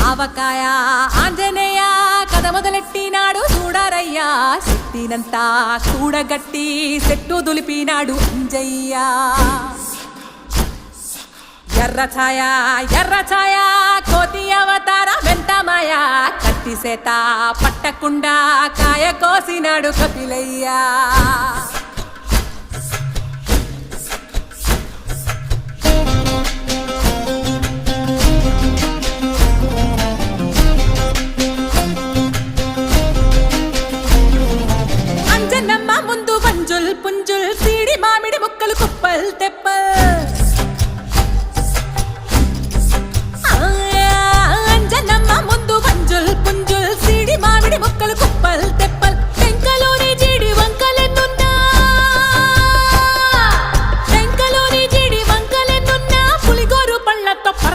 ఆవకాయ ఆంజనేయ కథ మొదలెట్టినాడు చూడరయ్యా శక్తినంతా కూడగట్టి చెట్టు దులిపినాడు అంజయ్య ఎర్ర ఛాయ కోతి అవతార వెంటమాయ కత్తి సేత పట్టకుండా కాయ కోసినాడు కపిలయ్య